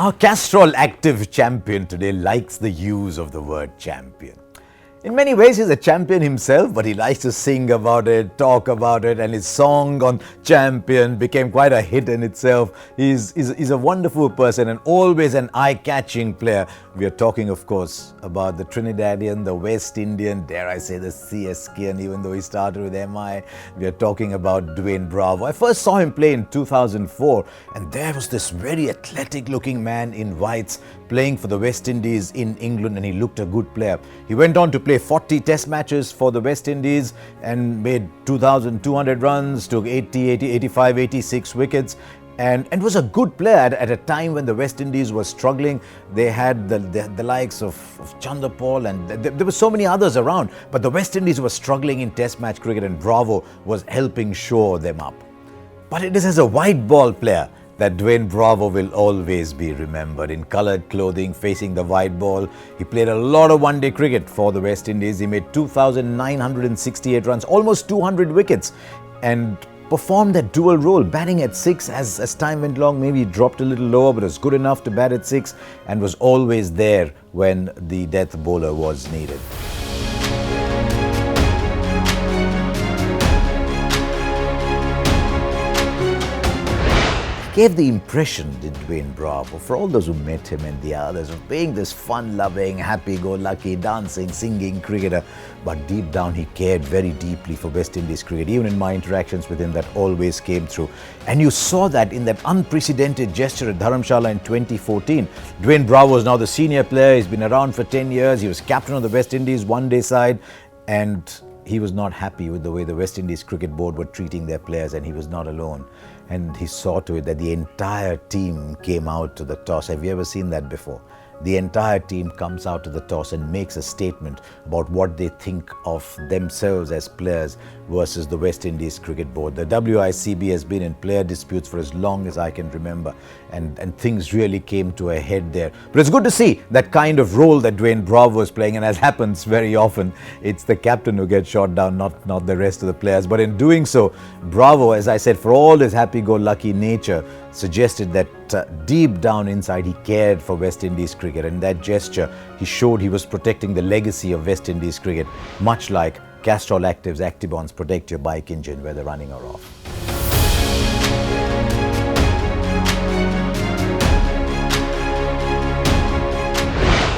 Our Castrol Activ Champion today likes the use of the word champion. In many ways, he's a champion himself, but he likes to sing about it, talk about it, and his song on Champion became quite a hit in itself. He's a wonderful person and always an eye-catching player. We are talking, of course, about the Trinidadian, the West Indian, dare I say the CSKian, even though he started with MI. We are talking about Dwayne Bravo. I first saw him play in 2004, and there was this very athletic-looking man in whites playing for the West Indies in England, and he looked a good player. He went on to play 40 test matches for the West Indies and made 2,200 runs, took 85, 86 wickets, and was a good player at a time when the West Indies was struggling. They had the likes of Chanderpaul, and there were so many others around, but the West Indies were struggling in test match cricket, and Bravo was helping shore them up. But it is as a white ball player that Dwayne Bravo will always be remembered. In coloured clothing, facing the white ball. He played a lot of one-day cricket for the West Indies. He made 2,968 runs, almost 200 wickets, and performed that dual role, batting at 6 as time went along. Maybe he dropped a little lower, but was good enough to bat at 6 and was always there when the death bowler was needed. Gave the impression, did Dwayne Bravo, for all those who met him and the others, of being this fun-loving, happy-go-lucky, dancing, singing cricketer. But deep down, he cared very deeply for West Indies cricket. Even in my interactions with him, that always came through. And you saw that in that unprecedented gesture at Dharamshala in 2014. Dwayne Bravo is now the senior player. He's been around for 10 years. He was captain of the West Indies one-day side. And he was not happy with the way the West Indies Cricket Board were treating their players, and he was not alone. And he saw to it that the entire team came out to the toss. Have you ever seen that before? The entire team comes out to the toss and makes a statement about what they think of themselves as players versus the West Indies Cricket Board. The WICB has been in player disputes for as long as I can remember, and things really came to a head there. But it's good to see that kind of role that Dwayne Bravo is playing, and as happens very often, it's the captain who gets shot down, not the rest of the players. But in doing so, Bravo, as I said, for all his happy-go-lucky nature, suggested that deep down inside he cared for West Indies cricket, and that gesture he showed he was protecting the legacy of West Indies cricket, much like Castrol Activ's Actibons protect your bike engine whether running or off.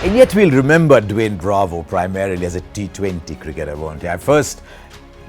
And yet we'll remember Dwayne Bravo primarily as a T20 cricketer, won't we? I first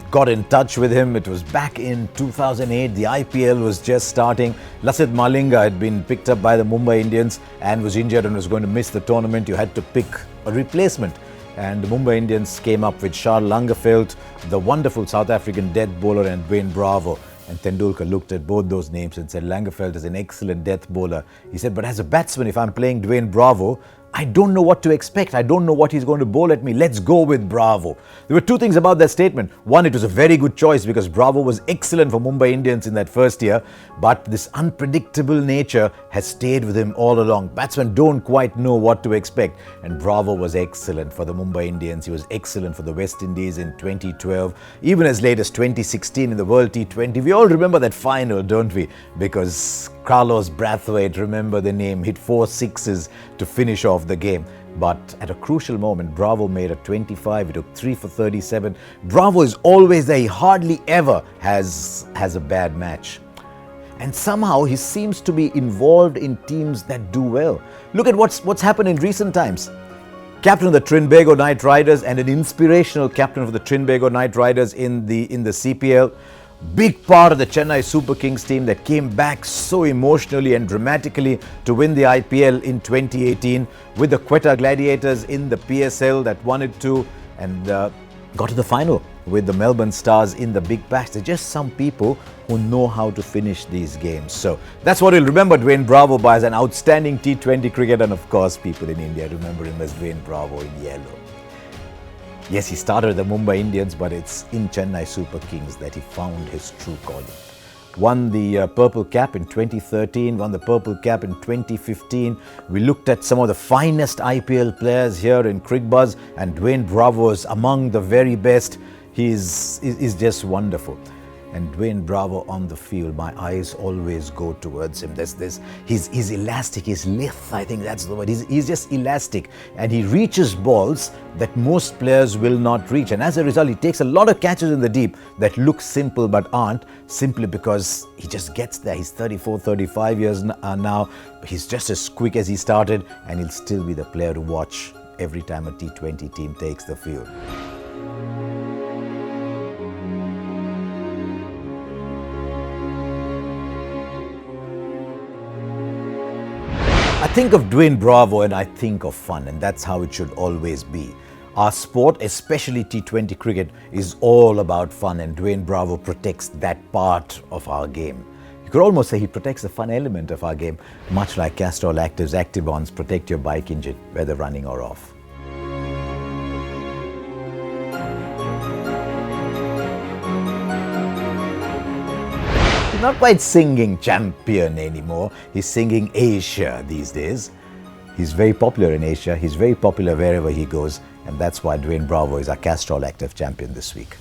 got in touch with him. It was back in 2008. The IPL was just starting. Lasith Malinga had been picked up by the Mumbai Indians and was injured and was going to miss the tournament. You had to pick a replacement. And the Mumbai Indians came up with Charles Langerfeldt, the wonderful South African death bowler, and Dwayne Bravo. And Tendulkar looked at both those names and said, Langerfeldt is an excellent death bowler. He said, but as a batsman, if I'm playing Dwayne Bravo, I don't know what to expect. I don't know what he's going to bowl at me. Let's go with Bravo. There were two things about that statement. One, it was a very good choice because Bravo was excellent for Mumbai Indians in that first year, but this unpredictable nature has stayed with him all along. Batsmen don't quite know what to expect, and Bravo was excellent for the Mumbai Indians. He was excellent for the West Indies in 2012, even as late as 2016 in the World T20. We all remember that final, don't we? Because Carlos Brathwaite, remember the name, hit 4 sixes to finish off the game. But at a crucial moment, Bravo made a 25, he took 3 for 37. Bravo is always there, he hardly ever has a bad match. And somehow he seems to be involved in teams that do well. Look at what's happened in recent times. Captain of the Trinbago Knight Riders and an inspirational captain of the Trinbago Knight Riders in the CPL. Big part of the Chennai Super Kings team that came back so emotionally and dramatically to win the IPL in 2018, with the Quetta Gladiators in the PSL that won it too, and got to the final with the Melbourne Stars in the Big Bash. They're just some people who know how to finish these games. So that's what we'll remember Dwayne Bravo by, as an outstanding T20 cricketer, and of course people in India remember him as Dwayne Bravo in yellow. Yes, he started at the Mumbai Indians, but it's in Chennai Super Kings that he found his true calling. Won the Purple Cap in 2013, won the Purple Cap in 2015. We looked at some of the finest IPL players here in Crickbuzz, and Dwayne Bravo is among the very best. He's just wonderful. And Dwayne Bravo on the field, my eyes always go towards him. He's elastic, he's lithe, I think that's the word. He's just elastic, and he reaches balls that most players will not reach. And as a result, he takes a lot of catches in the deep that look simple but aren't, simply because he just gets there. He's 34, 35 years now. He's just as quick as he started, and he'll still be the player to watch every time a T20 team takes the field. I think of Dwayne Bravo and I think of fun, and that's how it should always be. Our sport, especially T20 cricket, is all about fun, and Dwayne Bravo protects that part of our game. You could almost say he protects the fun element of our game, much like Castrol Activ's Activons protect your bike engine, whether running or off. Not quite singing champion anymore, he's singing Asia these days. He's very popular in Asia, he's very popular wherever he goes, and that's why Dwayne Bravo is our Castrol Activ Champion this week.